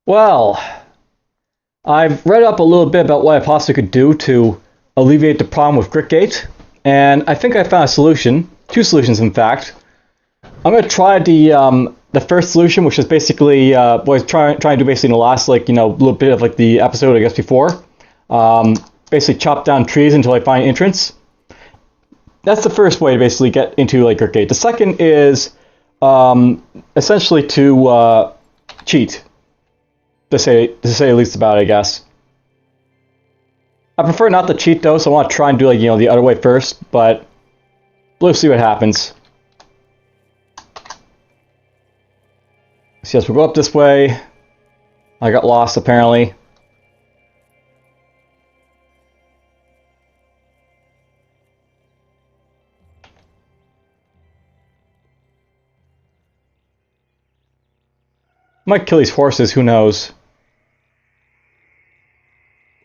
Well, I've read up a little bit about what I possibly could do to alleviate the problem with Gritgate, and I think I found a solution. Two solutions, in fact. I'm going to try the first solution, which is basically what I was trying to do basically in the last little bit of the episode I guess before. Basically chop down trees until I find entrance. That's the first way to basically get into Gritgate. The second is essentially to cheat. To say the least about it, I guess. I prefer not to cheat though, so I want to try and do the other way first, but let's see what happens. So yes, we'll go up this way. I got lost apparently. Might kill these horses, who knows.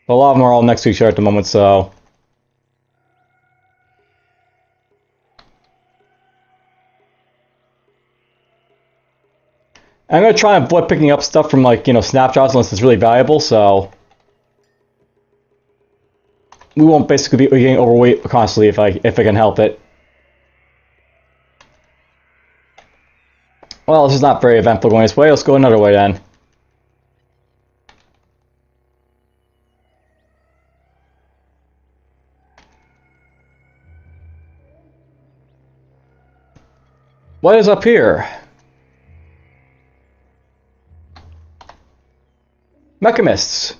But a lot of them are all next to each other at the moment, so... I'm going to try and avoid picking up stuff from, snapshots unless it's really valuable, so... We won't basically be getting overweight constantly if I can help it. Well, this is not very eventful going this way. Let's go another way then. What is up here? Mechamists.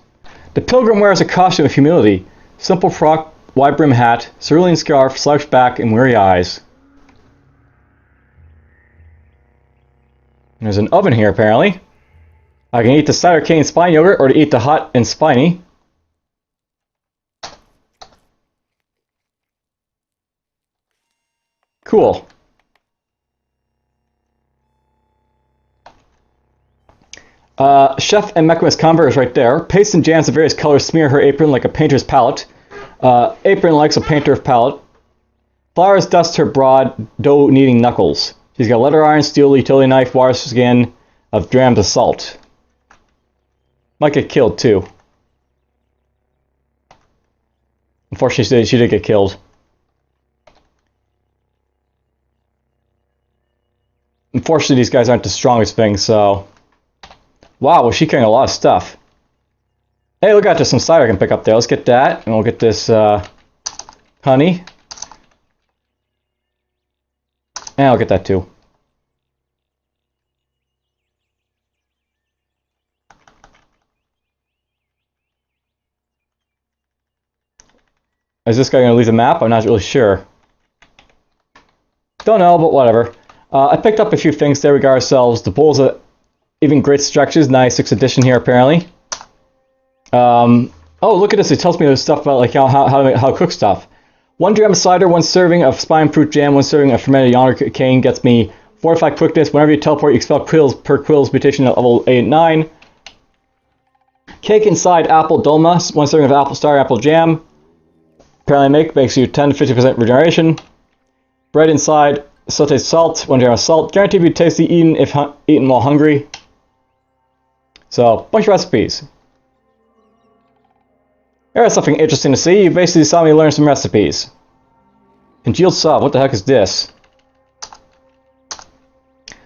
The pilgrim wears a costume of humility. Simple frock, wide brim hat, cerulean scarf, slouched back, and weary eyes. There's an oven here, apparently. I can eat the cider cane spine yogurt, or to eat the hot and spiny. Cool. Chef and Mechamist convert is right there. Paste and jams of various colors smear her apron like a painter's palette. Apron likes a painter's palette. Flowers dust her broad, dough-kneading knuckles. She's got leather iron, steel, utility knife, wire skin of drams of salt. Might get killed, too. Unfortunately, she did get killed. Unfortunately, these guys aren't the strongest things, so... Wow, was she carrying a lot of stuff. Hey, look at this, some cider I can pick up there. Let's get that, and we'll get this, honey. And I'll get that too. Is this guy going to leave the map? I'm not really sure. Don't know, but whatever. I picked up a few things there. We got ourselves the bowls of even great stretches. Nice 6th edition here, apparently. Oh, look at this. It tells me there's stuff about how to cook stuff. 1 gram of cider, 1 serving of spine fruit jam, 1 serving of fermented yonder cane gets me 45 quickness. Whenever you teleport, you expel quills per quill's mutation at level 8 and 9. Cake inside apple dolma, 1 serving of apple star apple jam. Apparently makes you 10 to 50% regeneration. Bread inside sauteed salt, 1 gram of salt. Guaranteed to be tasty eaten if eaten while hungry. So, bunch of recipes. There's something interesting to see. You basically saw me learn some recipes. Congealed salve. What the heck is this?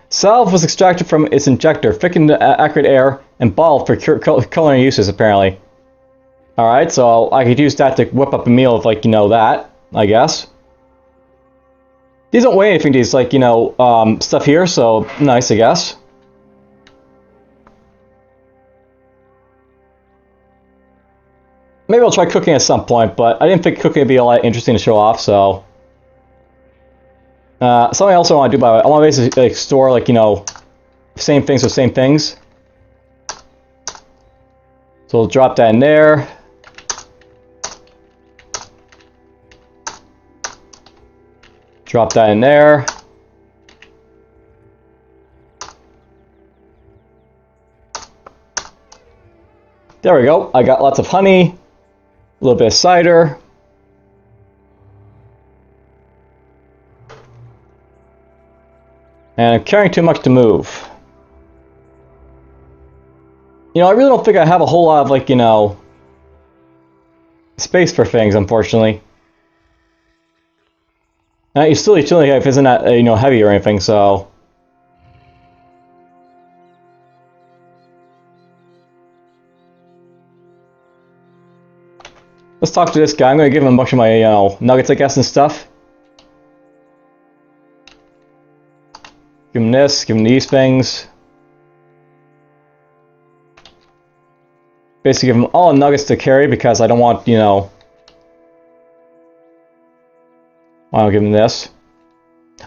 Salve was extracted from its injector, thickened to accurate air, and bottled for culinary uses, apparently. Alright, so I could use that to whip up a meal of, that, I guess. These don't weigh anything, these, stuff here, so nice, I guess. Maybe I'll try cooking at some point, but I didn't think cooking would be all that interesting to show off, so... something else I want to do, by the way, I want to basically store, same things with same things. So we'll drop that in there. Drop that in there. There we go. I got lots of honey. A little bit of cider. And I'm carrying too much to move. You know, I really don't think I have a whole lot of, like, you know, space for things, unfortunately. Now, utility knife isn't that, you know, heavy or anything, so... Let's talk to this guy. I'm gonna give him a bunch of my, you know, nuggets, I guess, and stuff. Give him this, give him these things. Basically give him all the nuggets to carry because I don't want, you know... I'll give him this.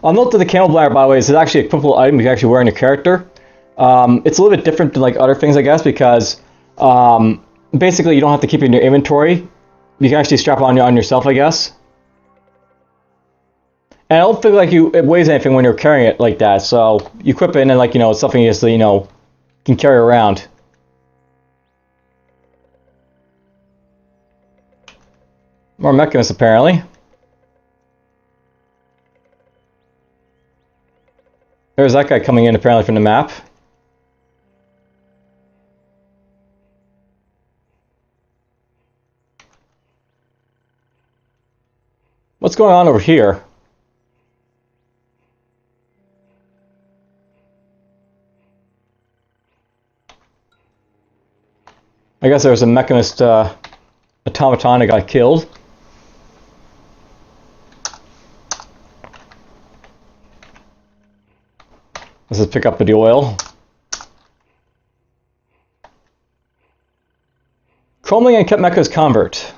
I'll note that the camel bladder, by the way, is actually a equipable item you can actually wear in your character. It's a little bit different than like other things, I guess, because basically you don't have to keep it in your inventory. You can actually strap it on yourself, I guess. And I don't feel like it weighs anything when you're carrying it like that. So you equip it and then, like, you know, it's something you just, you know, can carry around. More mechanists, apparently. There's that guy coming in, apparently, from the map. What's going on over here? I guess there was a mechanist automaton that got killed. Let's just pick up the oil. Chromeling and kept Mecha's convert.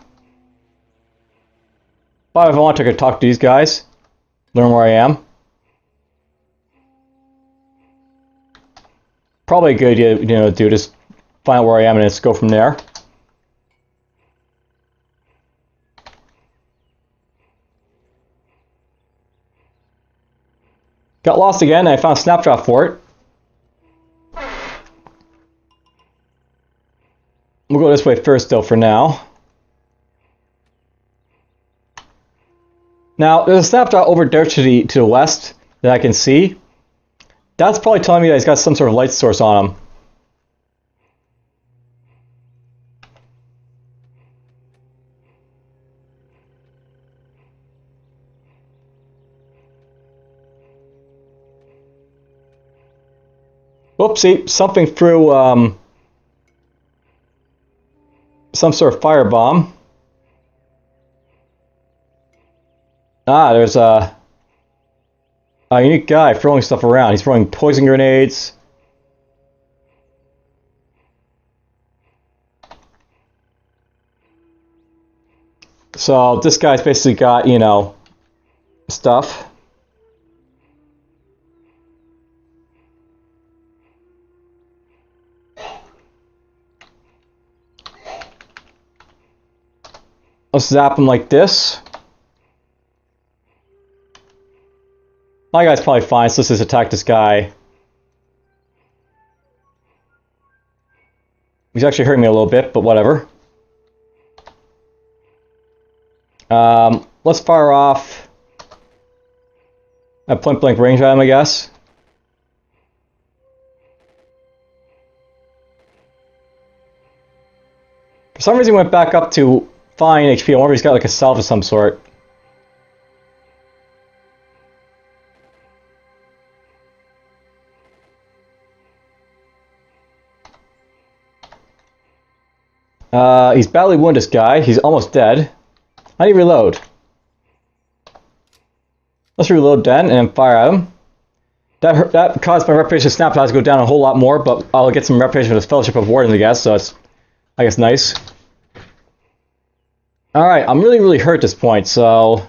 But if I want to, I could talk to these guys, learn where I am. Probably a good idea, you know, to just find out where I am and just go from there. Got lost again, and I found a snapshot for it. We'll go this way first, though, for now. Now, there's a snapshot over there to the west that I can see. That's probably telling me that he's got some sort of light source on him. Oopsie, something threw some sort of firebomb. Ah, there's a unique guy throwing stuff around. He's throwing poison grenades. So this guy's basically got, you know, stuff. Let's zap him like this. My guy's probably fine, so let's just attack this guy. He's actually hurting me a little bit, but whatever. Let's fire off a point-blank range item, I guess. For some reason, he went back up to fine HP. I wonder if he's got like a salve of some sort. He's badly wounded, this guy. He's almost dead. I need to reload. Let's reload then and fire at him. That caused my reputation snapshots to go down a whole lot more, but I'll get some reputation for the Fellowship of Wardens, I guess, so it's, I guess, nice. Alright, I'm really hurt at this point, so...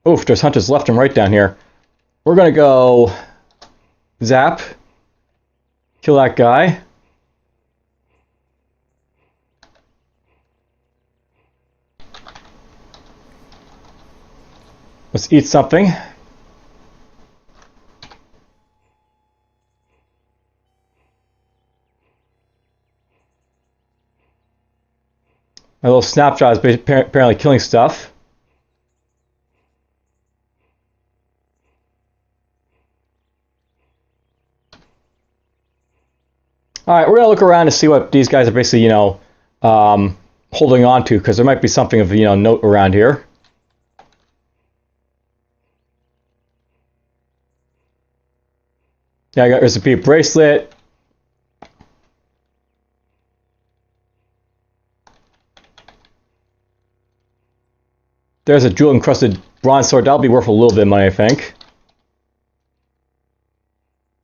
Oof, there's hunters left and right down here. We're gonna go... Zap. Kill that guy. Let's eat something. My little snapshot is apparently killing stuff. Alright, we're going to look around to see what these guys are basically, you know, holding on to, because there might be something of, you know, note around here. Yeah, I got there's a P bracelet. There's a jewel encrusted bronze sword. That'll be worth a little bit of money, I think.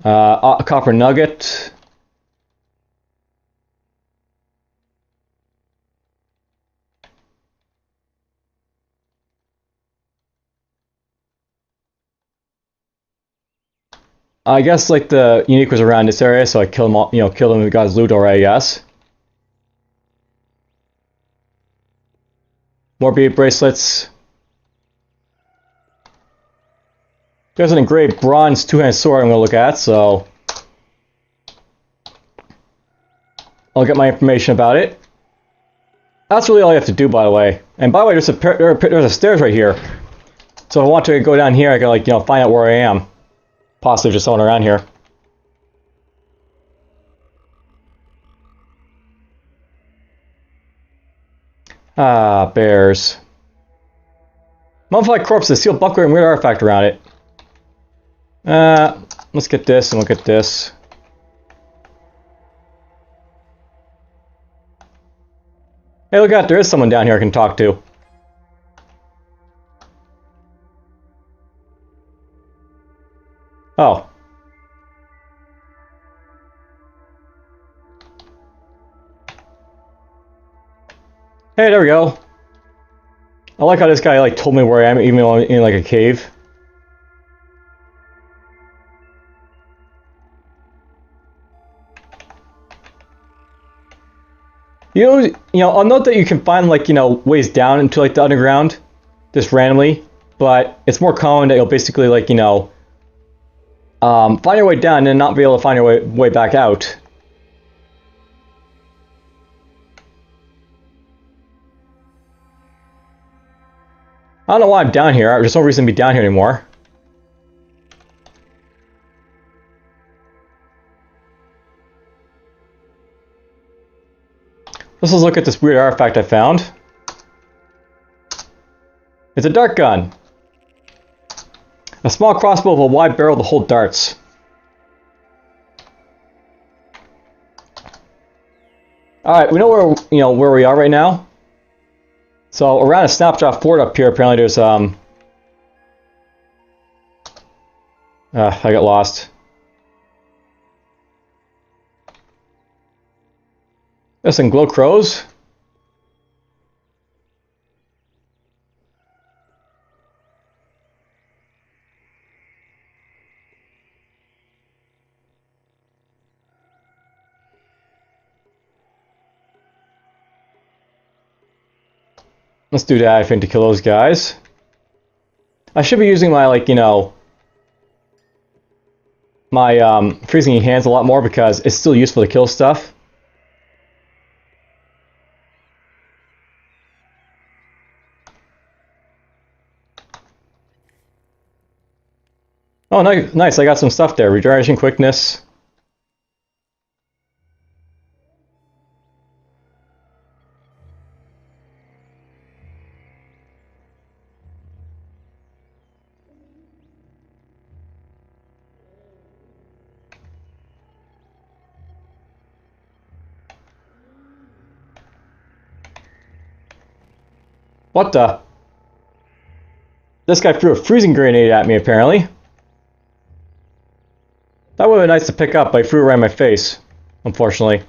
A copper nugget. I guess like the unique was around this area, so I killed them all, you know, killed them with God's loot already, I guess. More bead bracelets. There's an engraved bronze two-handed sword I'm going to look at, so I'll get my information about it. That's really all you have to do, by the way. And by the way, there's a stairs right here. So if I want to go down here, I can, like, you know, find out where I am. Possibly just someone around here. Ah, bears. Mummified corpses, sealed buckler, and weird artifact around it. Let's get this and look at this. Hey, look out, there is someone down here I can talk to. Oh. Hey, there we go. I like how this guy like told me where I am, even though I'm in like a cave. You know, I'll note that you can find like, you know, ways down into like the underground, just randomly, but it's more common that you'll basically like, you know, find your way down and not be able to find your way back out. I don't know why I'm down here. There's no reason to be down here anymore. Let's just look at this weird artifact I found. It's a dart gun. A small crossbow with a wide barrel to hold darts. Alright, we know where we are right now. So around a snapshot fort up here, apparently there's I got lost. There's some glow crows. Let's do that, I think, to kill those guys. I should be using my, like, you know, my freezing hands a lot more because it's still useful to kill stuff. Oh, nice, I got some stuff there. Regeneration, quickness. What the? This guy threw a freezing grenade at me, apparently. That would have been nice to pick up, but I threw it right in my face, unfortunately.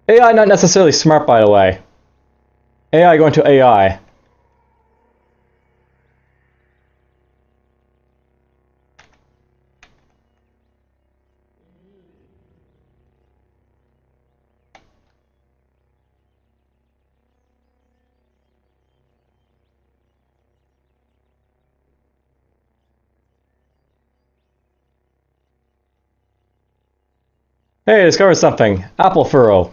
AI not necessarily smart, by the way. AI going to AI. Hey, I discovered something. Apple furrow.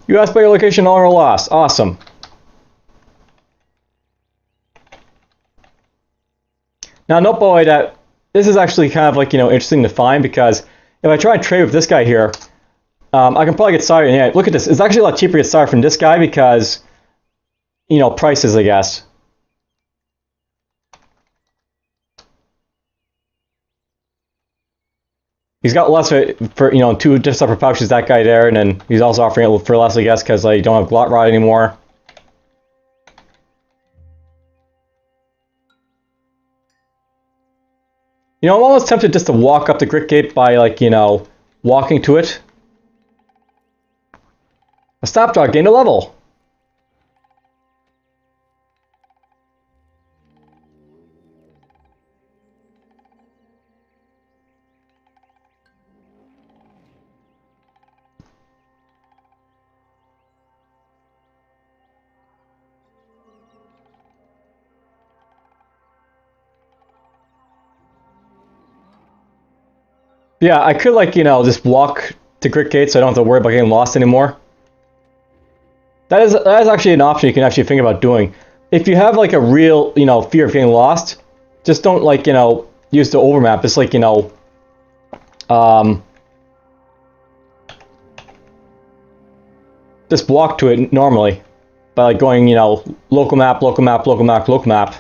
You asked by your location, all are lost. Awesome. Now note, boy, that this is actually kind of like, interesting to find, because if I try and trade with this guy here, I can probably get started. Yeah, look at this. It's actually a lot cheaper to get started from this guy because, prices, I guess. He's got less for, 2 just upper pouches, that guy there, and then he's also offering it for less, I guess, because I don't have Glot Rod anymore. I'm almost tempted just to walk up the Grit Gate by, like, walking to it. A Snapdog gained a level. Yeah, I could, like, just walk to Grit Gate so I don't have to worry about getting lost anymore. That is actually an option you can actually think about doing. If you have, like, a real, fear of getting lost, just don't, like, use the overmap. Just, like, just walk to it normally by, like, going, local map, local map, local map, local map.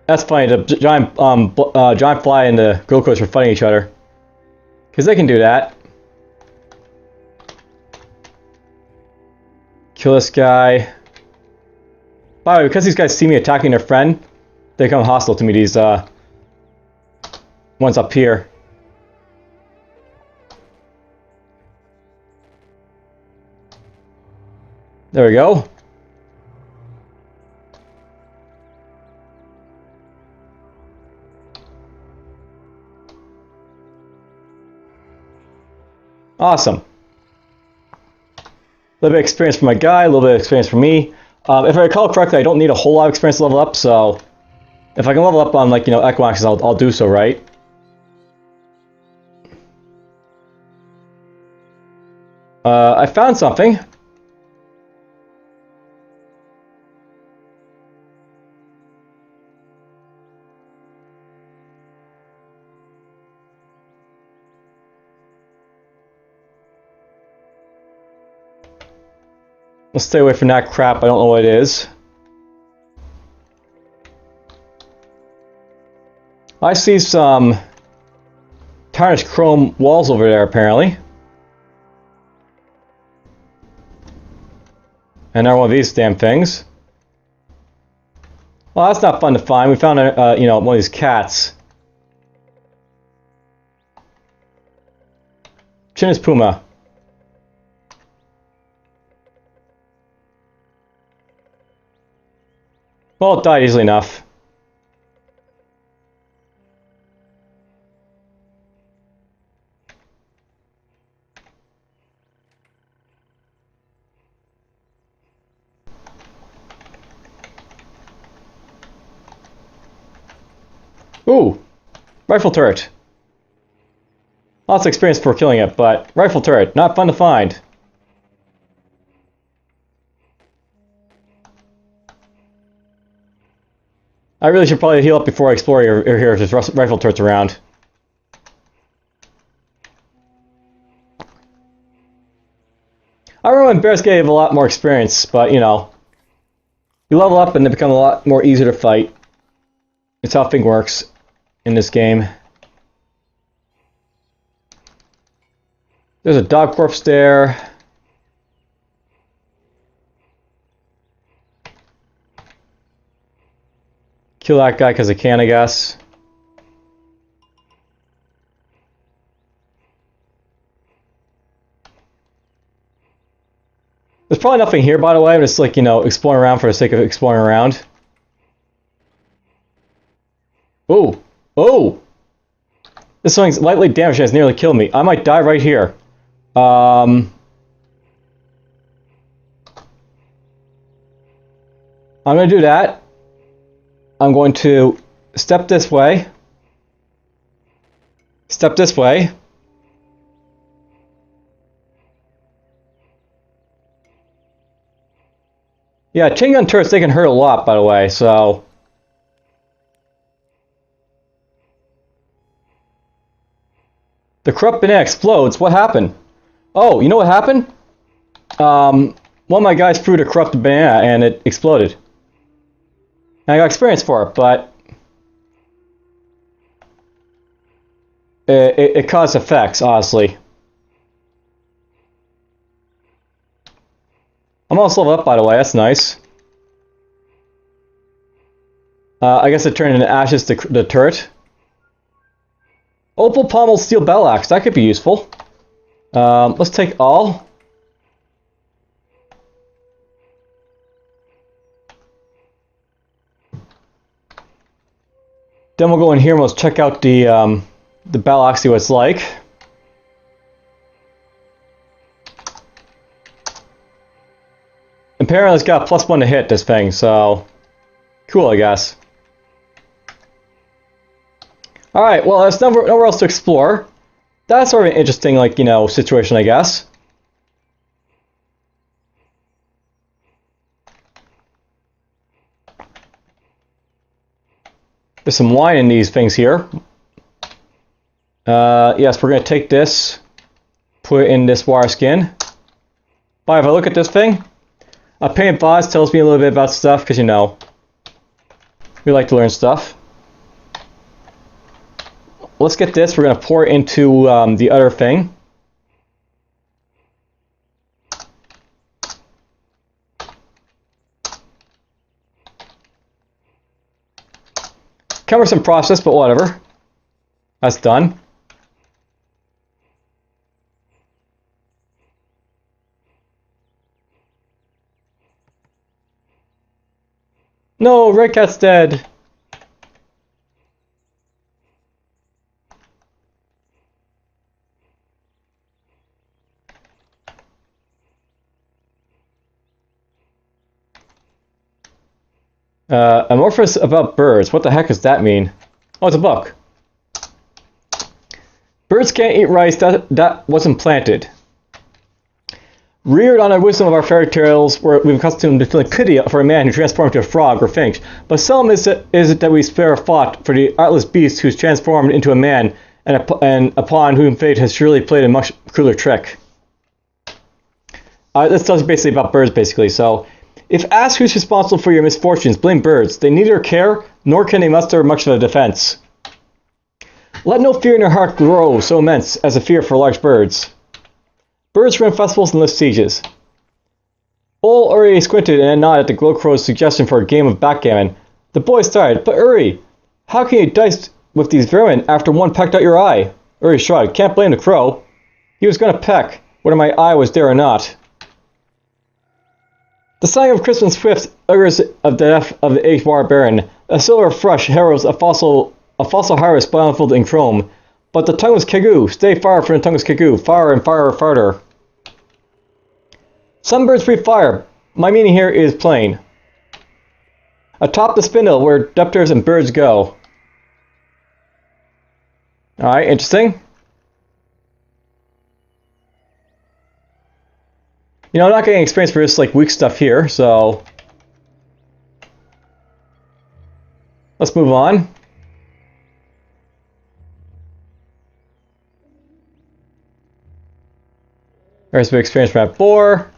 That's funny. The giant fly and the Goatfolk are fighting each other, because they can do that. Kill this guy. By the way, because these guys see me attacking their friend, they become hostile to me. These ones up here. There we go. Awesome. A little bit of experience for my guy, a little bit of experience for me. If I recall correctly, I don't need a whole lot of experience to level up, so if I can level up on, like, Equinoxes, I'll do so, right? I found something. Let's stay away from that crap. I don't know what it is. I see some tarnished chrome walls over there, apparently. And another one of these damn things. Well, that's not fun to find. We found one of these cats. Chinus Puma. Well, it died easily enough. Ooh, rifle turret. Lots of experience for killing it, but rifle turret, not fun to find. I really should probably heal up before I explore here if there's rifle turrets around. I remember when bears gave a lot more experience, but you level up and they become a lot more easier to fight. It's how things works in this game. There's a dog corpse there. Kill that guy because I can, I guess. There's probably nothing here, by the way. I'm just, like, exploring around for the sake of exploring around. Oh! Oh! This thing's lightly damaged and has nearly killed me. I might die right here. I'm going to do that. I'm going to step this way. Step this way. Yeah, chain gun turrets, they can hurt a lot, by the way, so... The corrupt banana explodes. What happened? Oh, you know what happened? One of my guys threw the corrupted banana and it exploded. And I got experience for it, but... It caused effects, honestly. I'm almost leveled up, by the way. That's nice. I guess it turned into ashes to the turret. Opal pommel steel battle axe. That could be useful. Let's take all. Then we'll go in here and we'll check out the battle axe, see what it's like. Apparently it's got +1 to hit, this thing, so... Cool, I guess. Alright, well, there's nowhere else to explore. That's sort of an interesting, like, you know, situation, I guess. There's some wine in these things here. Yes, we're going to take this, put it in this wire skin. But if I look at this thing, a paint vase tells me a little bit about stuff, because, you know, we like to learn stuff. Let's get this. We're going to pour it into the other thing. Cumbersome process, but whatever. That's done. No, Red Cat's dead. Amorphous about birds. What the heck does that mean? Oh, it's a book. Birds can't eat rice that wasn't planted. Reared on the wisdom of our fairy tales, where we've accustomed to feeling pity for a man who transformed into a frog or finch, but seldom is it that we spare a thought for the artless beast who's transformed into a man, and upon whom fate has surely played a much crueler trick. This tells you basically about birds, basically. So, if asked who's responsible for your misfortunes, blame birds. They neither care, nor can they muster much of a defense. Let no fear in your heart grow so immense as a fear for large birds. Birds run festivals and lift sieges. Ol already squinted and nodded at the Glowcrow's suggestion for a game of backgammon. The boy started, but Uri, how can you dice with these vermin after one pecked out your eye? Uri shrugged. Can't blame the crow. He was going to peck, whether my eye was there or not. The song of Crispin Swift utters of the death of the aged war baron. A silver thrush heralds a fossil harvest blindfolded in chrome. But the tongue was Kagoo. Stay far from the tongue was Kagoo. Far and far farther. Some birds breathe fire. My meaning here is plain. Atop the spindle where depters and birds go. Alright, interesting. You know, I'm not getting experience for this like weak stuff here, so let's move on. There's some experience for that boar.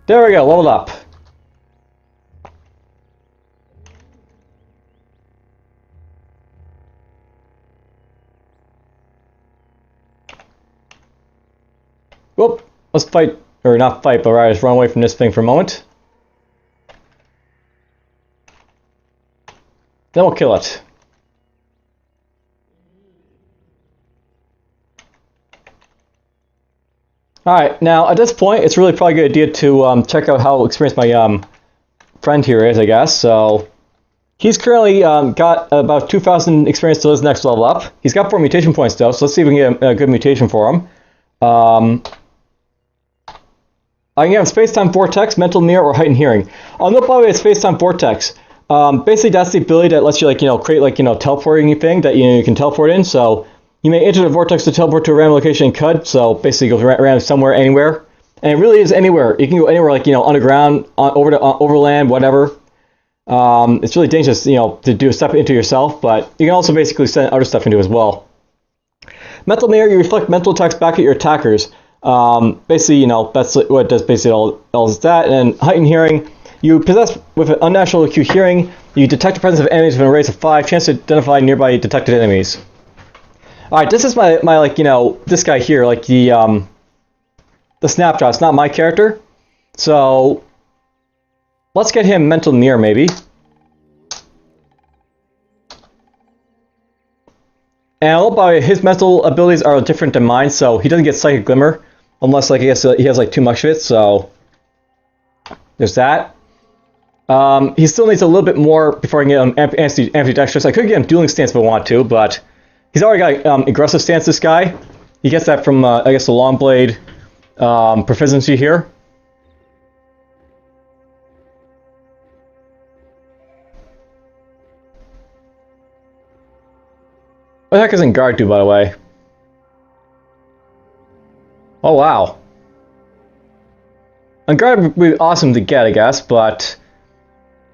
There we go, leveled up. Whoop, let's fight, or not fight, but rather just run away from this thing for a moment. Then we'll kill it. Alright, now at this point, it's really probably a good idea to check out how experienced my friend here is, I guess. So, he's currently got about 2,000 experience to his next level up. He's got 4 mutation points though, so let's see if we can get a good mutation for him. I can have Space-Time Vortex, Mental Mirror, or Heightened Hearing. I'll note by the way, Space-Time Vortex. Basically, that's the ability that lets you, like, create, like, teleporting thing that you can teleport in. So you may enter the vortex to teleport to a random location and cut. So basically, it goes random somewhere, anywhere, and it really is anywhere. You can go anywhere, like, underground, over to overland, whatever. It's really dangerous, to do a step into yourself, but you can also basically send other stuff into as well. Mental mirror, you reflect mental attacks back at your attackers. Basically, that's what it does. Basically, all is that. And heightened hearing. You possess with an unnatural acute hearing. You detect the presence of enemies with a raise of 5. Chance to identify nearby detected enemies. All right, this is my like this guy here, like the snapshot. It's not my character, so let's get him mental mirror maybe. And by the way, his mental abilities are different than mine, so he doesn't get psychic glimmer unless like he has like too much of it. So there's that. He still needs a little bit more before I can get him ambidextrous. I could get him dueling stance if I want to, but he's already got aggressive stance, this guy. He gets that from, I guess, the long blade proficiency here. What the heck does guard do, by the way? Oh, wow. Guard would be awesome to get, I guess, but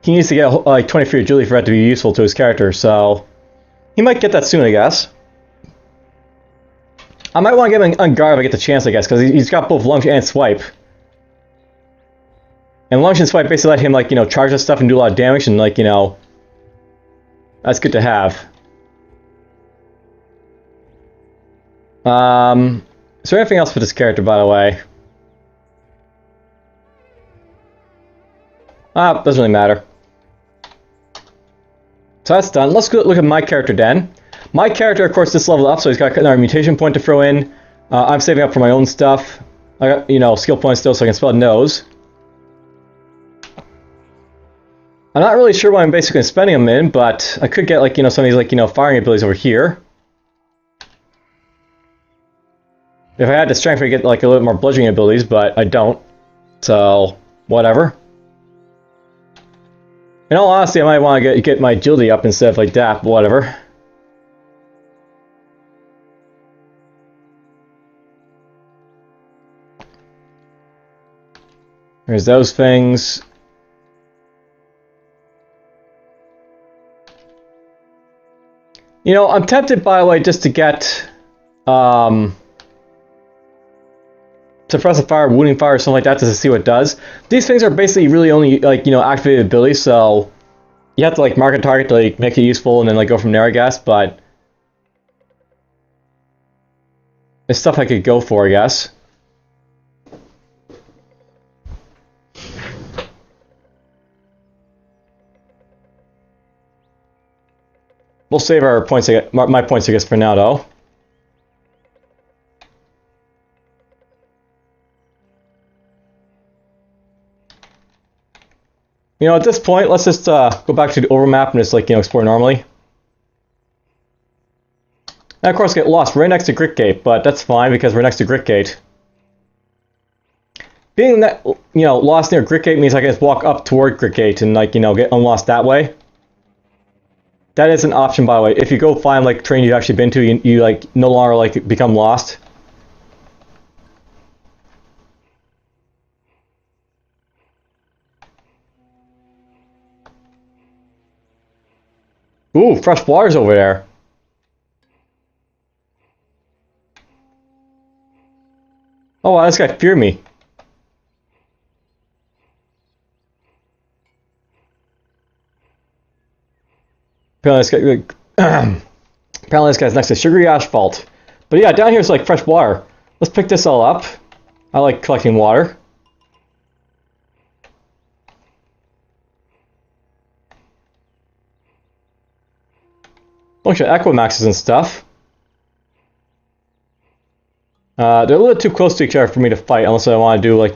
he needs to get like 23 agility for that to be useful to his character, so he might get that soon, I guess. I might want to get him on guard if I get the chance, I guess, because he's got both lunge and swipe. And lunge and swipe basically let him, like, charge that stuff and do a lot of damage, and, like, that's good to have. Is there anything else for this character, by the way? Doesn't really matter. So that's done. Let's go look at my character then. My character, of course, this level up, so he's got another mutation point to throw in. I'm saving up for my own stuff. I got, skill points still, so I can spell nose. I'm not really sure what I'm basically spending them in, but I could get, like, some of these, like, firing abilities over here. If I had the strength, I'd get, like, a little bit more bludgeoning abilities, but I don't. So, whatever. In all honesty, I might want to get my agility up instead of like that, but whatever. There's those things. I'm tempted, by the way, just to get suppressive fire, wounding fire, or something like that, just to see what it does. These things are basically really only, like, activated abilities, so you have to, like, mark a target to, like, make it useful and then, like, go from there, I guess, but it's stuff I could go for, I guess. We'll save our points, my points, I guess, for now, though. At this point, let's just go back to the overmap and just, like, explore normally. And of course, get lost right next to Grit Gate, but that's fine because we're next to Grit Gate. Being that, lost near Grit Gate means I can just walk up toward Grit Gate and, like, get unlost that way. That is an option, by the way. If you go find, like, train you've actually been to, you like, no longer, like, become lost. Ooh, fresh water's over there. Oh wow, this guy feared me. Apparently this guy's next to sugary asphalt. But yeah, down here is like fresh water. Let's pick this all up. I like collecting water. Bunch of Equimaxes and stuff. They're a little too close to each other for me to fight unless I want to do, like,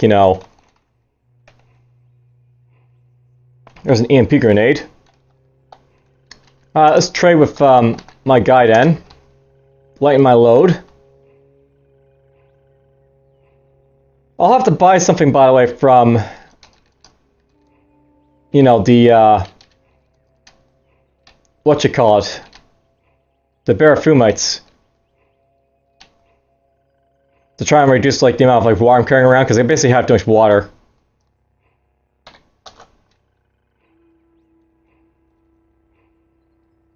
There's an EMP grenade. Let's trade with my guy then. Lighten my load. I'll have to buy something, by the way, from, the the barafumites, to try and reduce like the amount of like water I'm carrying around, because I basically have too much water.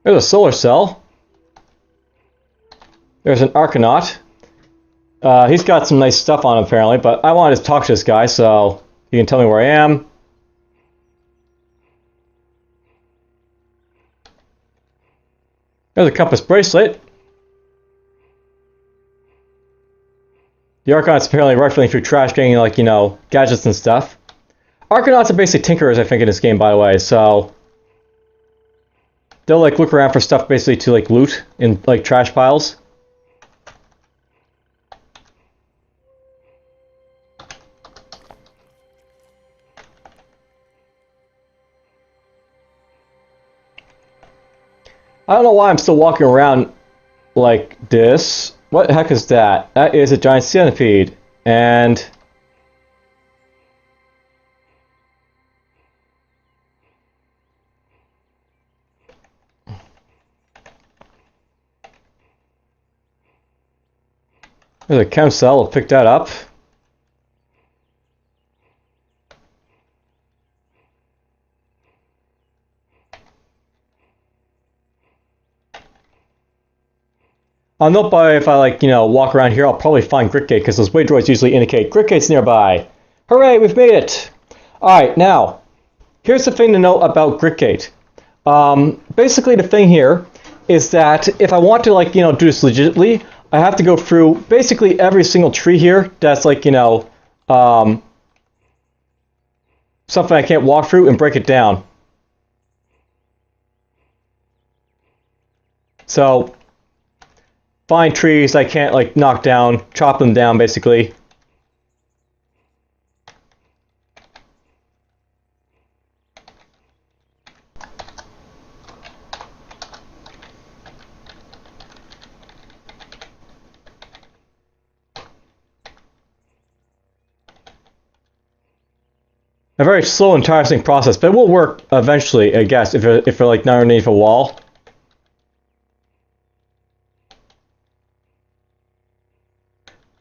There's a solar cell. There's an Archanaut. He's got some nice stuff on him apparently, but I wanted to talk to this guy so he can tell me where I am. There's a compass bracelet. The Archanaut's apparently rifling through trash, getting like, you know, gadgets and stuff. Archonauts are basically tinkerers, I think, in this game, by the way, so they'll like look around for stuff basically to like loot in like trash piles. I don't know why I'm still walking around like this. What the heck is that? That is a giant centipede. And there's a chem cell. I'll pick that up. I'll note by if I like, you know, walk around here, I'll probably find Grit Gate, because those way droids usually indicate Grit Gate's nearby. Hooray, we've made it! Alright, now, here's the thing to note about Grit Gate. Basically the thing here is that if I want to like, you know, do this legitimately, I have to go through basically every single tree here that's like, you know, something I can't walk through and break it down. So find trees I can't like knock down, chop them down basically. A very slow and tiresome process, but it will work eventually, I guess, if you're like not underneath a wall.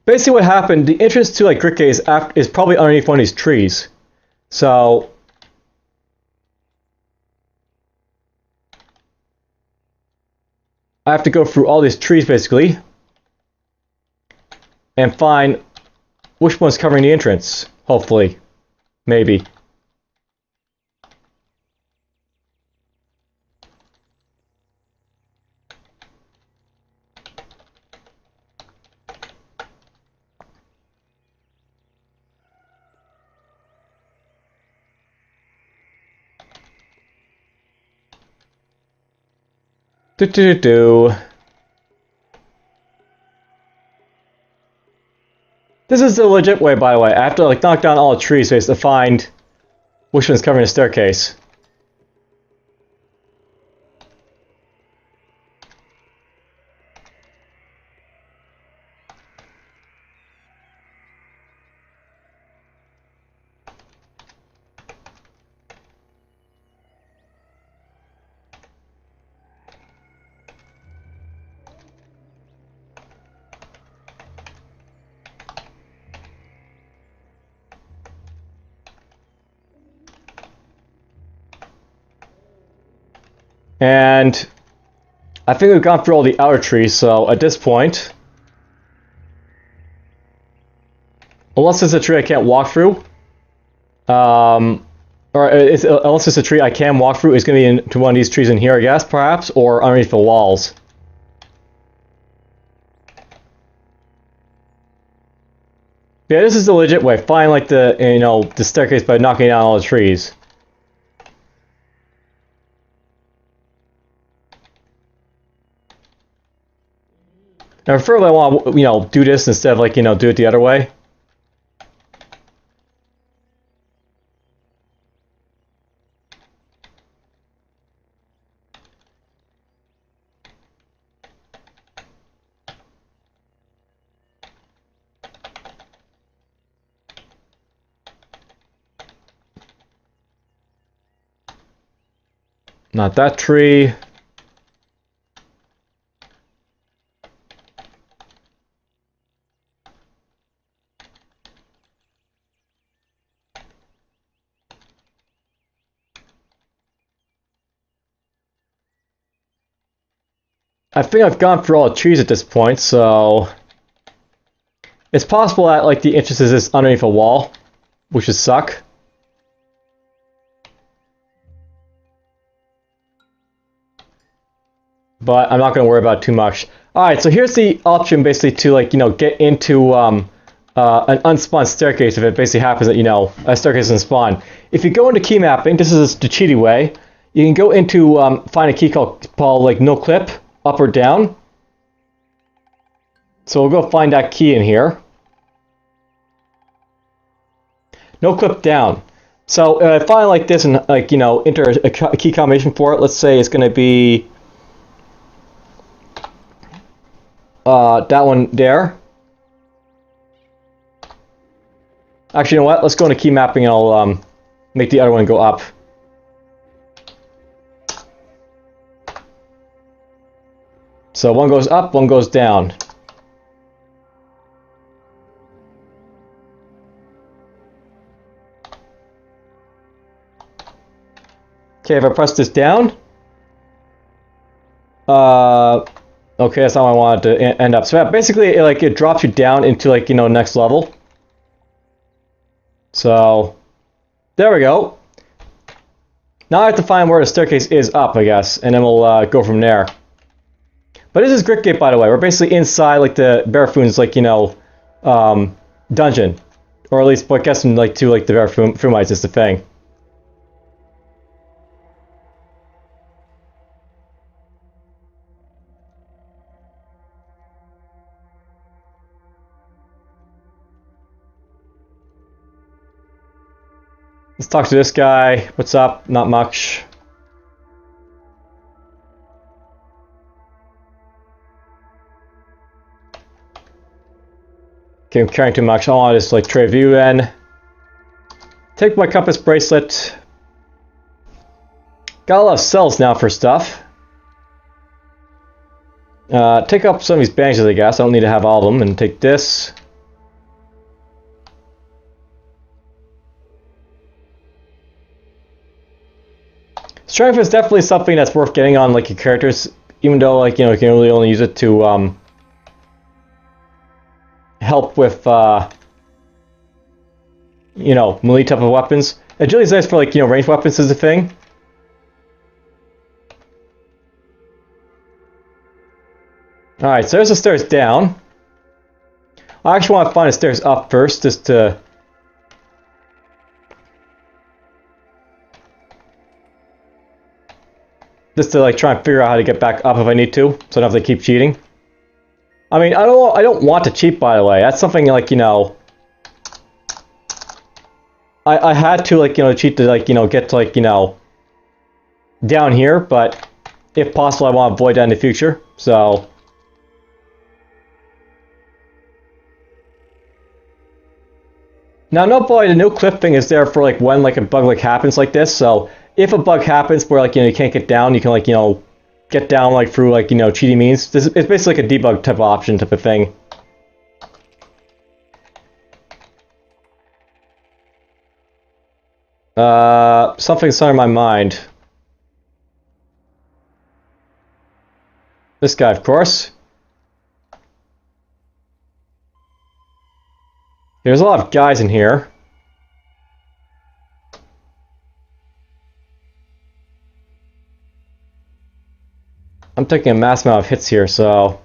Basically what happened, the entrance to like Grit Gate is probably underneath one of these trees. So I have to go through all these trees basically and find which one's covering the entrance, hopefully. Maybe. This is the legit way, by the way. I have to like knock down all the trees to find which one's covering the staircase. And I think we've gone through all the outer trees, so at this point, unless it's a tree I can't walk through, unless it's a tree I can walk through, it's going to be into one of these trees in here, I guess, perhaps, or underneath the walls. Yeah, this is the legit way. Find like the, you know, the staircase by knocking down all the trees. Now, preferably I want to, you know, do this instead of like, you know, do it the other way. Not that tree. I think I've gone through all the trees at this point, so it's possible that like the entrance is underneath a wall, which would suck. But I'm not going to worry about it too much. Alright, so here's the option basically to like, get into an unspawned staircase if it basically happens that, a staircase doesn't spawn. If you go into key mapping, this is the cheaty way, you can go into find a key called like no clip, up or down. So we'll go find that key in here. No clip down. So if I find like this and like, enter a key combination for it, let's say it's going to be that one there. Actually, you know what? Let's go into key mapping and I'll make the other one go up. So one goes up, one goes down. Okay, if I press this down, okay, that's not what I wanted to end up. So yeah, basically, it drops you down into like next level. So there we go. Now I have to find where the staircase is up, I guess, and then we'll go from there. But this is Grit Gate, by the way. We're basically inside like the Barafoon's like dungeon, or at least what gets them like to like the Barafoonites is the thing. Let's talk to this guy. What's up? Not much. Okay, I'm carrying too much. I want to just like trade view then. Take my compass bracelet. Got a lot of cells now for stuff. Take up some of these bandages, I guess. I don't need to have all of them. And take this. Strength is definitely something that's worth getting on like your characters, even though like you can really only use it to help with melee type of weapons. Agility is nice for like ranged weapons is the thing. All right, so there's the stairs down. I actually want to find the stairs up first, just to. Just to like try and figure out how to get back up if I need to, so I don't have to keep cheating. I mean, I don't want to cheat, by the way. That's something like I had to like cheat to like get to like down here, but if possible, I want to avoid that in the future. So now, the no clip thing is there for like when like a bug like happens like this. So if a bug happens where like you can't get down, you can like get down like through like cheaty means. It's basically like a debug type of option type of thing. Something's on my mind. This guy, of course. There's a lot of guys in here. I'm taking a mass amount of hits here, so.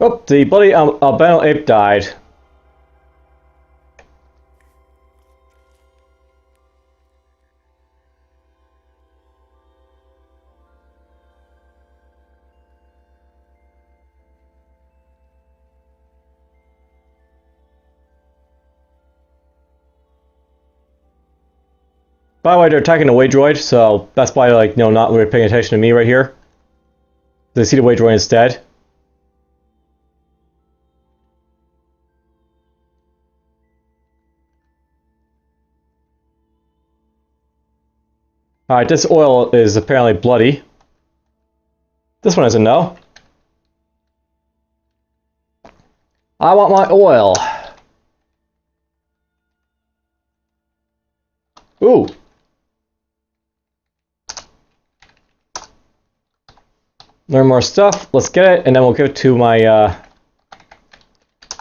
Oh, the bloody albino ape died. By the way, they're attacking the way droid, so that's why like not really paying attention to me right here. They see the way droid instead. Alright, this oil is apparently bloody. This one isn't no. I want my oil. Ooh. Learn more stuff. Let's get it, and then we'll give it to my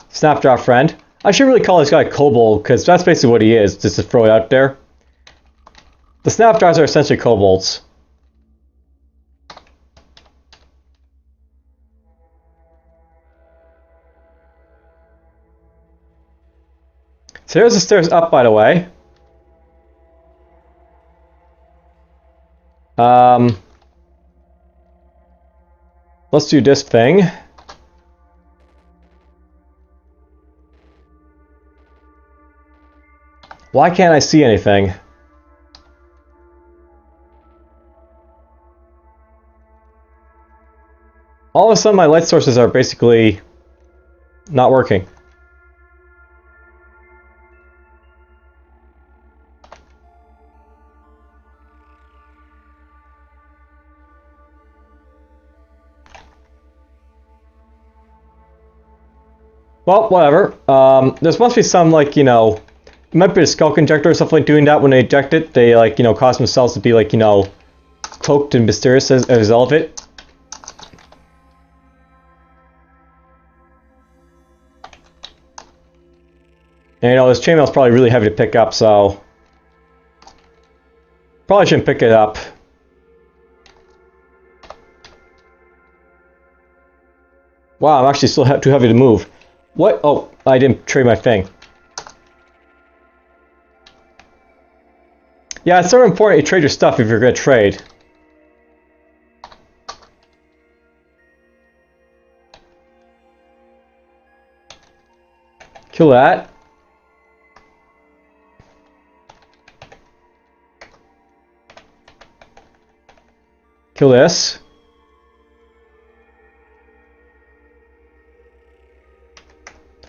Snapdraw friend. I should really call this guy Kobold, because that's basically what he is, just to throw it out there. The Snapdraws are essentially kobolds. So here's the stairs up, by the way. Let's do this thing. Why can't I see anything? All of a sudden my light sources are basically not working. Well, whatever. There must be some, like, you know, it might be a skulk injector or something like doing that. When they eject it, they, like, you know, cause themselves to be, like, you know, cloaked and mysterious as a result of it. And, you know, this chainmail is probably really heavy to pick up, so probably shouldn't pick it up. Wow, I'm actually still too heavy to move. What? Oh, I didn't trade my thing. Yeah, it's so important you trade your stuff if you're going to trade. Kill that. Kill this.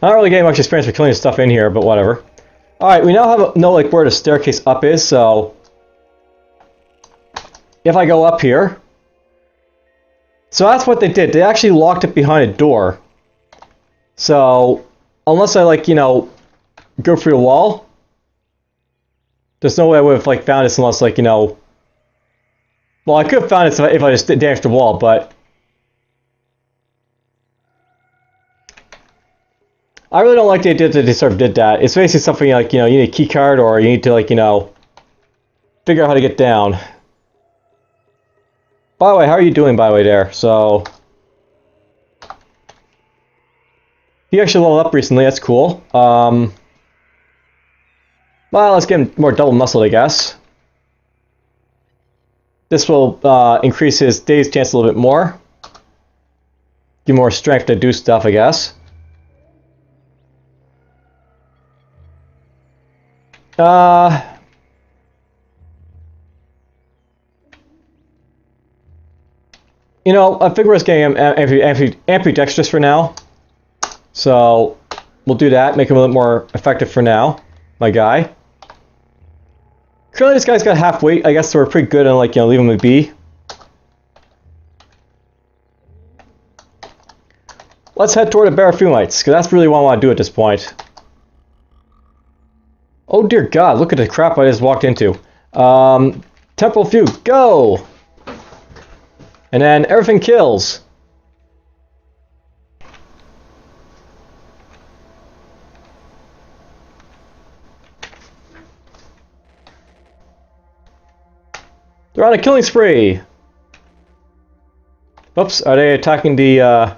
I don't really get much experience for killing stuff in here, but whatever. Alright, we now know like where the staircase up is, so if I go up here, so that's what they did. They actually locked it behind a door. So unless I, like, you know, go through the wall, there's no way I would have, like, found this unless, like, you know, well, I could have found it if I just damaged the wall, but I really don't like the idea that they sort of did that. It's basically something like, you know, you need a key card or you need to, like, you know, figure out how to get down. By the way, how are you doing, by the way, there? So he actually leveled up recently, that's cool. Well, let's get him more double muscled, I guess. This will increase his daze chance a little bit more. Give more strength to do stuff, I guess. You know, I figure it's getting ambidextrous for now. So we'll do that, make him a little more effective for now, my guy. Currently this guy's got half weight, I guess, so we're pretty good on, like, you know, leaving him be. Let's head toward the Baraphumites, because that's really what I want to do at this point. Oh dear God, look at the crap I just walked into. Temporal Fugue, go! And then everything kills. They're on a killing spree! Oops, are they attacking the,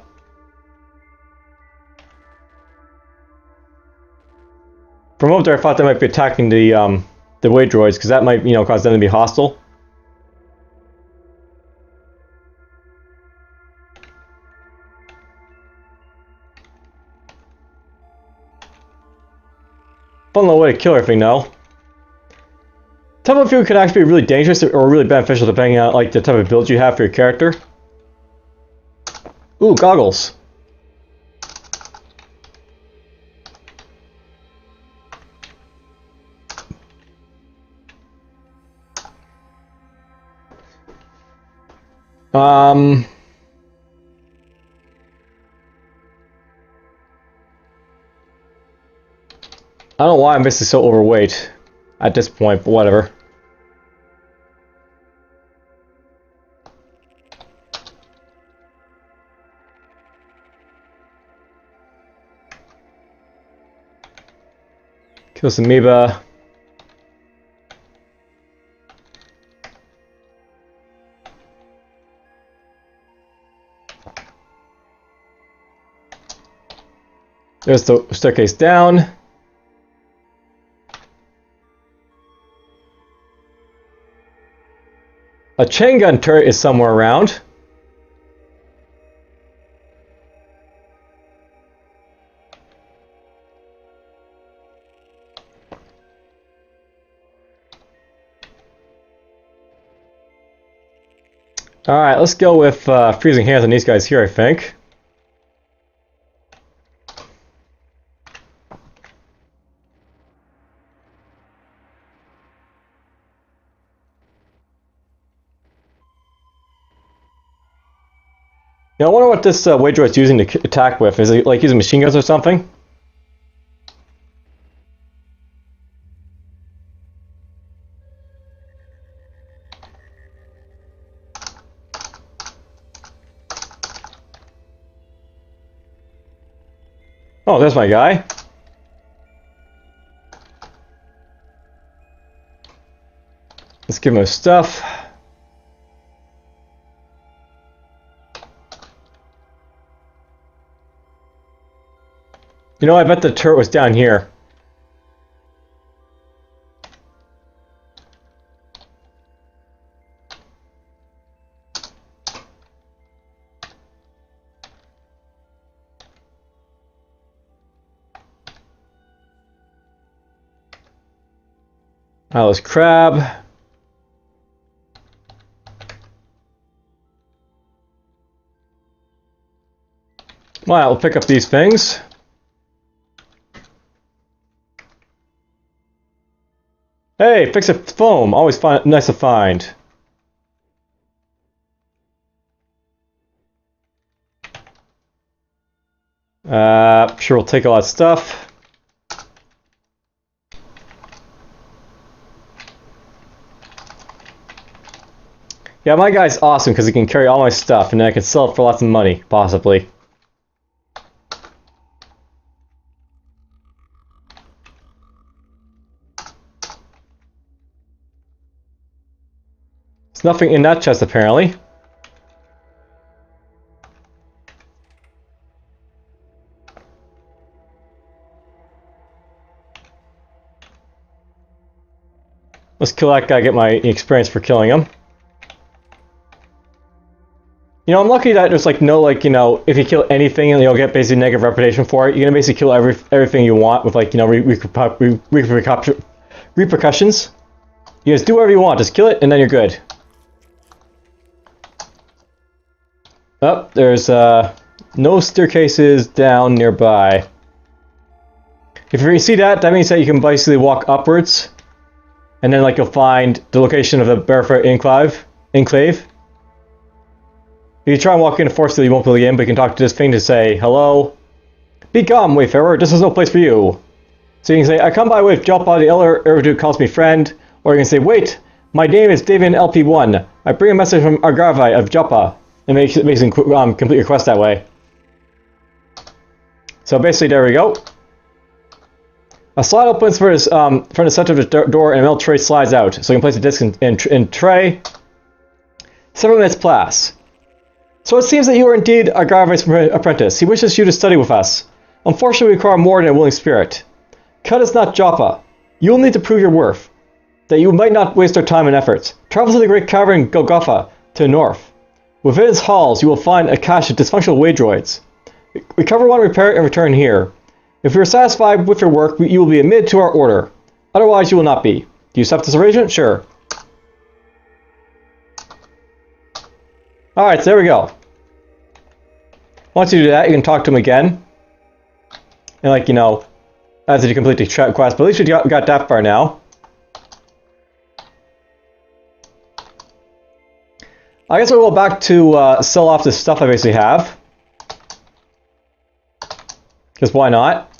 For a moment there I thought they might be attacking the way droids, because that might, you know, cause them to be hostile. Fun little way to kill everything, though. Temporal Fugue could actually be really dangerous or really beneficial depending on, like, the type of build you have for your character. Ooh, goggles. I don't know why I'm basically so overweight at this point, but whatever. Kill some amoeba. There's the staircase down. A chain gun turret is somewhere around. Alright, let's go with freezing hands on these guys here, I think. Yeah, I wonder what this Waydroid's using to attack with. Is it like using machine guns or something? Oh, there's my guy. Let's give him his stuff. You know, I bet the turret was down here. Alice crab. Well, we'll pick up these things. Hey, fix a foam. Always nice to find. Sure, we'll take all that stuff. Yeah, my guy's awesome because he can carry all my stuff, and then I can sell it for lots of money, possibly. There's nothing in that chest, apparently. Let's kill that guy, get my experience for killing him. You know, I'm lucky that there's like no, like, you know, if you kill anything and you'll get basically negative reputation for it, you're gonna basically kill everything you want with, like, you know, repercussions. You just do whatever you want, just kill it and then you're good. Oh, there's no staircases down nearby. If you see that, that means that you can basically walk upwards, and then like you'll find the location of the Barefoot enclave. If you try and walk in forcefully, you won't be able to get in, but you can talk to this thing to say, hello. Be calm, Wayfarer, this is no place for you. So you can say, I come by with Joppa, the elder Erudite calls me friend. Or you can say, wait, my name is David LP1. I bring a message from Argarvi of Joppa. And basically complete your quest that way. So basically, there we go. A slide opens from the center of the door, and a metal tray slides out. So you can place a disc in tray. Several minutes pass. So it seems that you are indeed Argarvi's apprentice. He wishes you to study with us. Unfortunately, we require more than a willing spirit. Cut is not Joppa. You will need to prove your worth. That you might not waste our time and efforts. Travel to the great cavern Golgotha to the north. Within its halls, you will find a cache of dysfunctional Waydroids. Recover one, repair it, and return here. If you are satisfied with your work, you will be admitted to our order. Otherwise, you will not be. Do you accept this arrangement? Sure. Alright, so there we go. Once you do that, you can talk to him again. And, like, you know, as you complete the quest, but at least you got that far now. I guess we'll go back to sell off the stuff I basically have. Because why not?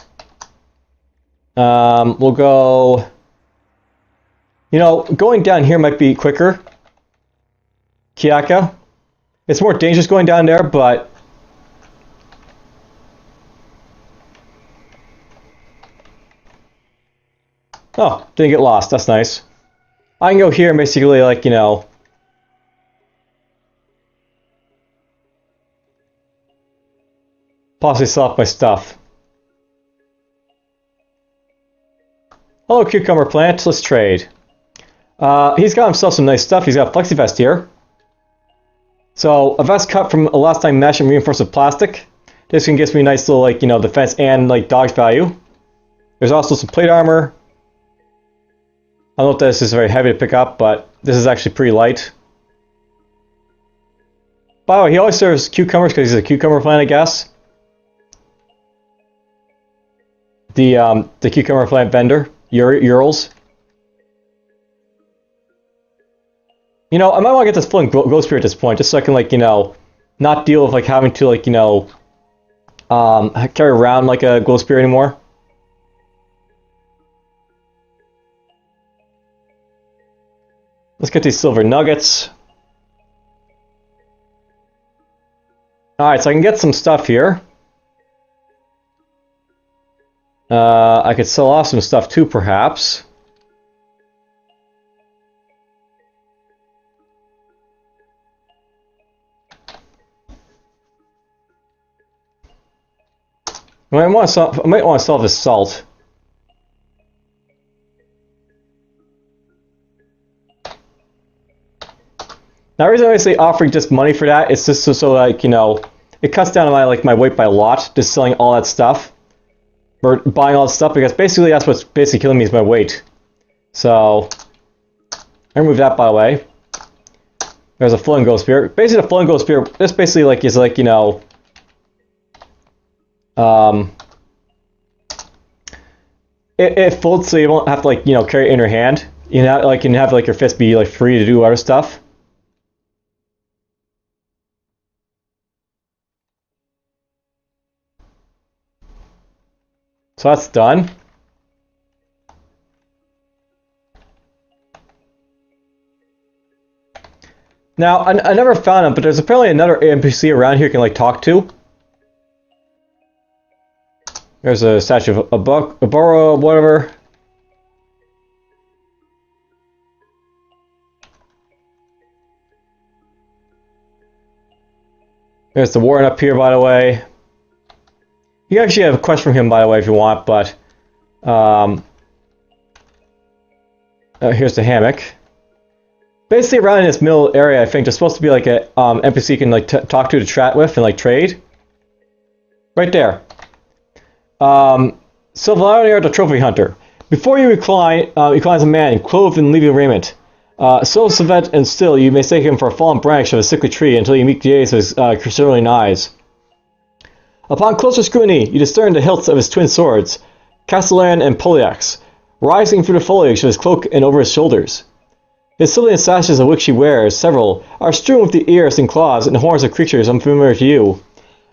We'll go... You know, going down here might be quicker. Kiaka. It's more dangerous going down there, but... Oh, didn't get lost. That's nice. I can go here and basically, like, you know... possibly sell off my stuff. Hello, cucumber plant. Let's trade. He's got himself some nice stuff. He's got a flexi vest here. So, a vest cut from elastine mesh and reinforced with plastic. This one gives me a nice little, like, you know, defense and, like, dodge value. There's also some plate armor. I don't know if this is very heavy to pick up, but this is actually pretty light. By the way, he always serves cucumbers because he's a cucumber plant, I guess. The cucumber plant vendor, Urals. You know, I might want to get this floating ghost spear at this point, just so I can, like, you know, not deal with, like, having to, like, you know, carry around, like, a ghost spear anymore. Let's get these silver nuggets. Alright, so I can get some stuff here. I could sell off some stuff too, perhaps. I might want to sell this salt. Now, the reason I'm basically offering just money for that is just so like, you know, it cuts down on my weight by a lot, just selling all that stuff. Or buying all that stuff, because basically that's what's basically killing me is my weight. So, I remove that, by the way. There's a floating ghost spear. Basically, the floating ghost spear, this basically like is like, you know, it folds so you won't have to, like, you know, carry it in your hand. You know, like, you can have like your fist be like free to do other stuff. So that's done. Now, I never found him, but there's apparently another NPC around here you can, like, talk to. There's a statue of a burrow, whatever. There's the warden up here, by the way. You actually have a quest from him, by the way, if you want, but... here's the hammock. Basically, around in this middle area, I think there's supposed to be like a NPC you can like talk to chat with, and like trade. Right there. Sylvania the Trophy Hunter. Before you reclines a man clothed in leafy raiment. So silhouette and still, you mistake him for a fallen branch of a sickly tree until you meet the gaze of his crystalline eyes. Upon closer scrutiny, you discern the hilts of his twin swords, Castellan and Polyax, rising through the foliage of his cloak and over his shoulders. His silly sashes, of which he wears several, are strewn with the ears and claws and horns of creatures unfamiliar to you.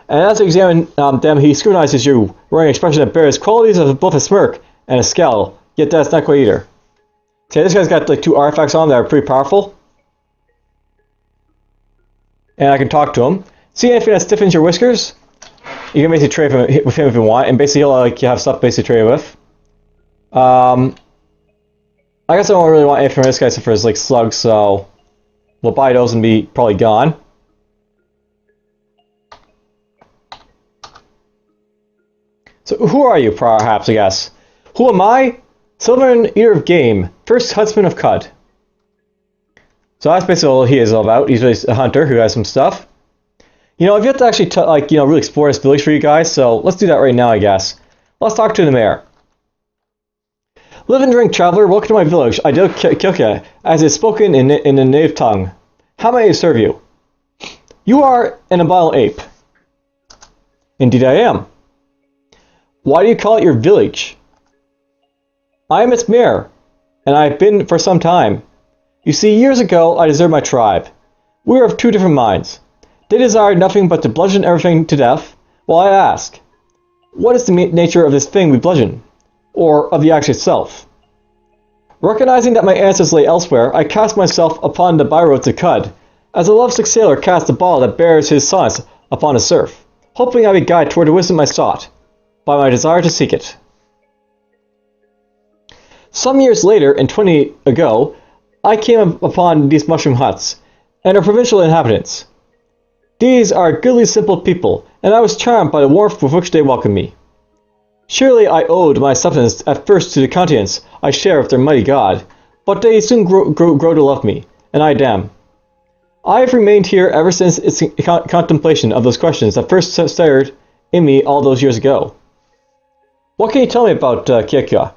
And as you examine them, he scrutinizes you, wearing an expression that bears qualities of both a smirk and a scowl, yet that's not quite either. See, this guy's got like 2 artifacts on that are pretty powerful. And I can talk to him. See anything that stiffens your whiskers? You can basically trade with him if you want, and basically he'll like you have stuff basically trade with. I guess I don't really want anything from this guy except for his like slugs, so we'll buy those and be probably gone. So who are you, perhaps, I guess? Who am I? Sylvan Eater of Game, first huntsman of Cud. So that's basically all he is all about. He's just a hunter who has some stuff. You know, I've yet to actually like, you know, really explore this village for you guys, so let's do that right now, I guess. Let's talk to the mayor. Live and drink, traveler. Welcome to my village. I do Kilka, as is spoken in the native tongue. How may I serve you? You are an abominable ape. Indeed I am. Why do you call it your village? I am its mayor, and I have been for some time. You see, years ago I deserted my tribe. We were of 2 different minds. They desired nothing but to bludgeon everything to death, while I ask, what is the nature of this thing we bludgeon? or of the axe itself. Recognizing that my answers lay elsewhere, I cast myself upon the byroad to Cud, as a lovesick sailor casts a ball that bears his sonnets upon a surf, hoping I would guide toward the wisdom I sought, by my desire to seek it. Some years later, and 20 ago, I came upon these mushroom huts, and their provincial inhabitants. These are goodly simple people, and I was charmed by the warmth with which they welcomed me. Surely I owed my substance at first to the countenance I share with their mighty god, but they soon grow to love me, and I them. I have remained here ever since its contemplation of those questions that first stirred in me all those years ago. What can you tell me about Kiakua?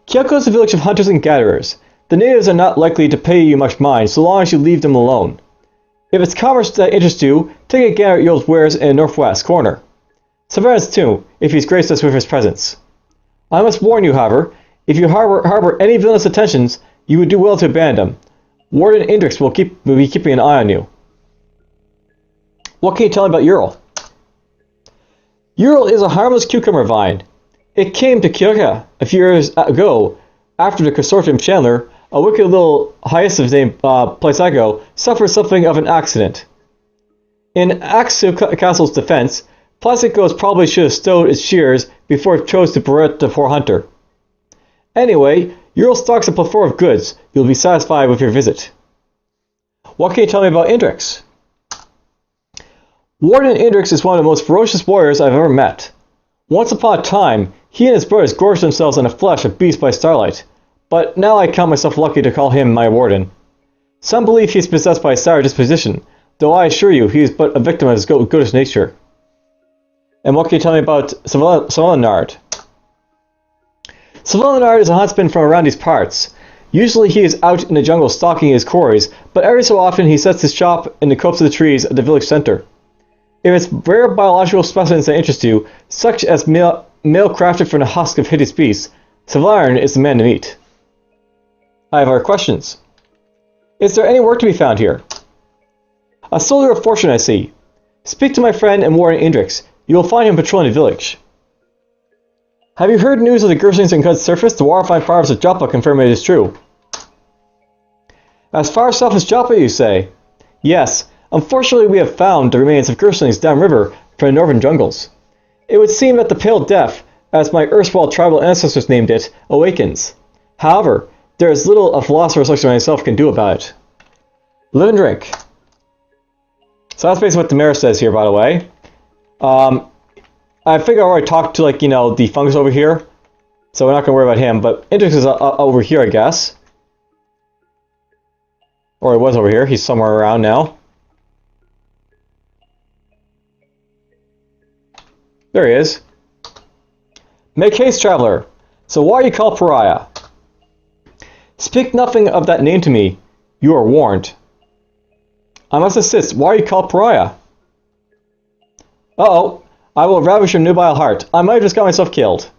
Kiakua is a village of hunters and gatherers. The natives are not likely to pay you much mind so long as you leave them alone. If it's commerce that interests you, take a gander at your wares in the northwest corner. Severance too, if he's graced us with his presence. I must warn you, however, if you harbor any villainous intentions, you would do well to abandon them. Warden Indrix will be keeping an eye on you. What can you tell me about Ural? Ural is a harmless cucumber vine. It came to Kyoka a few years ago, after the consortium Chandler, a wicked little hyacinth named Plysago, suffered something of an accident. In Axel Castle's defense, Plysago probably should have stowed its shears before it chose to berate the poor hunter. Anyway, Ural stocks a plethora of goods. You'll be satisfied with your visit. What can you tell me about Indrix? Warden Indrix is one of the most ferocious warriors I've ever met. Once upon a time, he and his brothers gorged themselves on the flesh of beasts by starlight, but now I count myself lucky to call him my warden. Some believe he is possessed by a sour disposition, though I assure you he is but a victim of his goatish nature. And what can you tell me about Sylvanard? Sylvanard is a huntsman from around these parts. Usually he is out in the jungle stalking his quarries, but every so often he sets his shop in the copse of the trees at the village center. If it's rare biological specimens that interest you, such as mail crafted from the husk of hideous beasts, Sylvanard is the man to meet. I have other questions. Is there any work to be found here? A soldier of fortune, I see. Speak to my friend and Warden Indrix. You will find him patrolling the village. Have you heard news of the Gerslings and Cud's surface? The horrifying fires of Joppa confirm it is true. As far south as Joppa, you say? Yes. Unfortunately, we have found the remains of Gerslings downriver from the northern jungles. It would seem that the Pale Death, as my erstwhile tribal ancestors named it, awakens. However, there is little a philosopher such as myself can do about it. Live and drink. So that's basically what the mayor says here, by the way. I figure I already talked to, like, you know, the fungus over here, so we're not going to worry about him, but Indrix is over here, I guess. Or he was over here. He's somewhere around now. There he is. Make haste, traveler. So why are you called Pariah? Speak nothing of that name to me. You are warned. I must insist. Why are you called Pariah? Uh-oh. I will ravish your nubile heart. I might have just got myself killed.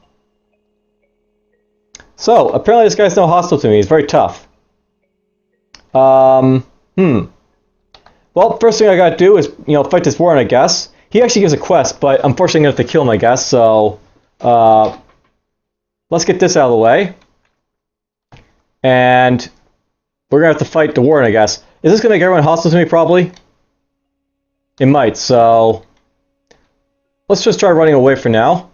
So, apparently this guy's no hostile to me. He's very tough. Well, first thing I gotta do is, you know, fight this warden, I guess. He actually gives a quest, but unfortunately I'm gonna have to kill him, I guess, so... let's get this out of the way. And... we're gonna have to fight the warden, I guess. Is this gonna make everyone hostile to me, probably? It might, so... let's just try running away for now.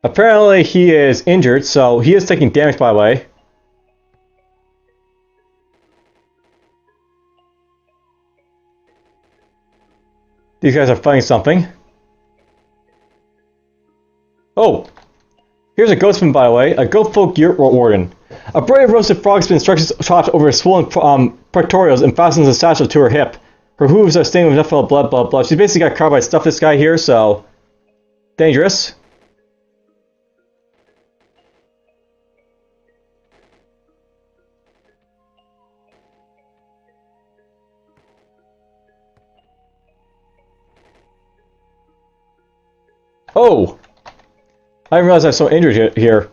Apparently he is injured, so he is taking damage, by the way. These guys are fighting something. Oh! Here's a goatsman, by the way, a Goatfolk Warden. A brave roasted frog's stretches chopped over her swollen pectorials and fastens a satchel to her hip. Her hooves are stained with enough blood. She's basically got carbide stuff, this guy here, so... dangerous. Oh! I didn't realize I was so injured here.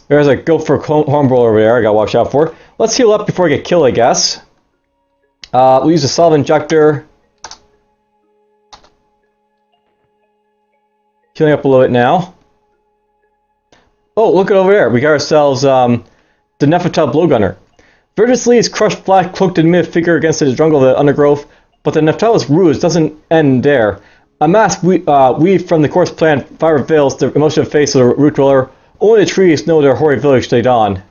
There's a Goatfolk hornball over there I gotta watch out for. Let's heal up before I get killed, I guess. We'll use a solve injector. Healing up a little bit now. Oh, look at over there. We got ourselves the Nefertell blowgunner. Virtus Lee's crushed black cloaked and mid figure against the jungle of the undergrowth, but the Nefertell's ruse doesn't end there. A mask weaved from the course plan fire veils the emotional face of the root dweller. Only the trees know their hoary village stayed on.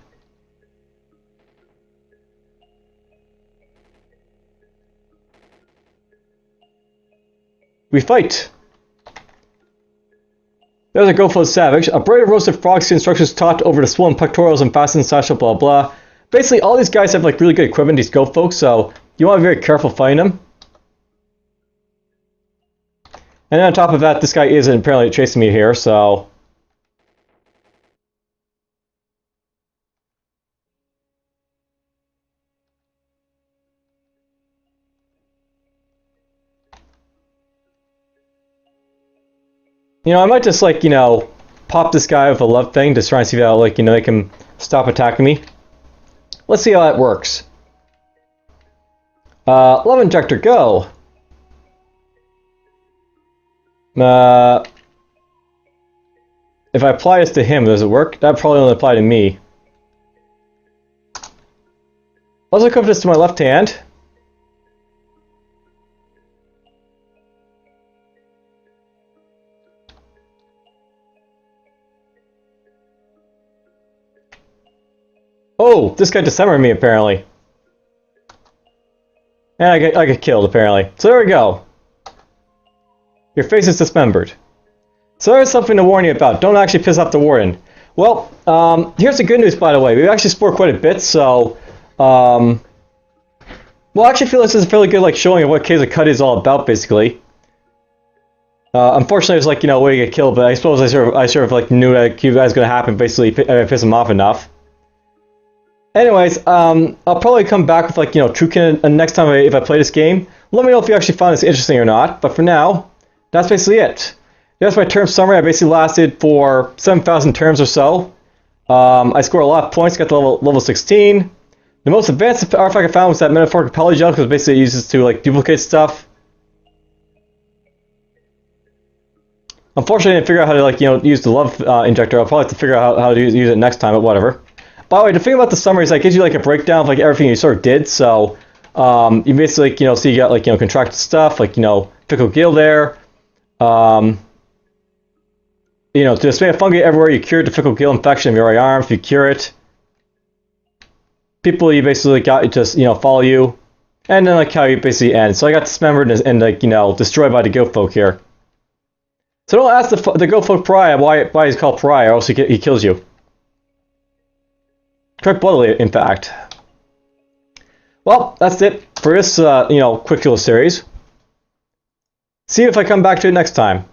We fight. There's a Goatfolk savage. A braid of roasted frog skin structures taut over the swollen pectorals and fastened satchel, blah blah. Basically, all these guys have like really good equipment, these Goatfolk, so you want to be very careful fighting them. And then on top of that, this guy isn't apparently chasing me here, so... You know, I might just, like, you know, pop this guy with a love thing, just try and see how, like, you know, they can stop attacking me. Let's see how that works. Love injector, go! If I apply this to him, does it work? That probably only apply to me. Let's hook up this to my left hand. Oh, this guy dismembered me apparently. And I get killed apparently. So there we go. Your face is dismembered. So there's something to warn you about. Don't actually piss off the warden. Well, here's the good news, by the way. We actually scored quite a bit, so... well, I actually feel this is a fairly good like showing of what Case of Cut is all about, basically. Unfortunately, it's like, you know, way to get killed, but I suppose I sort of like knew that that was going to happen, basically, piss him off enough. Anyways, I'll probably come back with, like, you know, Trukin next time if I play this game. Let me know if you actually found this interesting or not, but for now, that's basically it. That's my term summary. I basically lasted for 7,000 turns or so. I scored a lot of points, got to level 16. The most advanced artifact I found was that metaphoric polygel, because basically it uses to, like, duplicate stuff. Unfortunately, I didn't figure out how to, like, you know, use the love injector. I'll probably have to figure out how to use it next time, but whatever. By the way, the thing about the summary is that it gives you like a breakdown of like everything you sort of did. So you basically, like, you know, so you got like, you know, contracted stuff, like, you know, Fickle Gill there. You know, to display a fungi everywhere, you cured the Fickle Gill infection of your right arm if you cure it. People you basically got to just, you know, follow you. And then like how you basically end. So I got dismembered and like, you know, destroyed by the Goatfolk here. So don't ask the Goatfolk Pariah why he's called Pariah, or else he kills you. Quite bloodily, in fact. Well, that's it for this, you know, quick little series. See if I come back to it next time.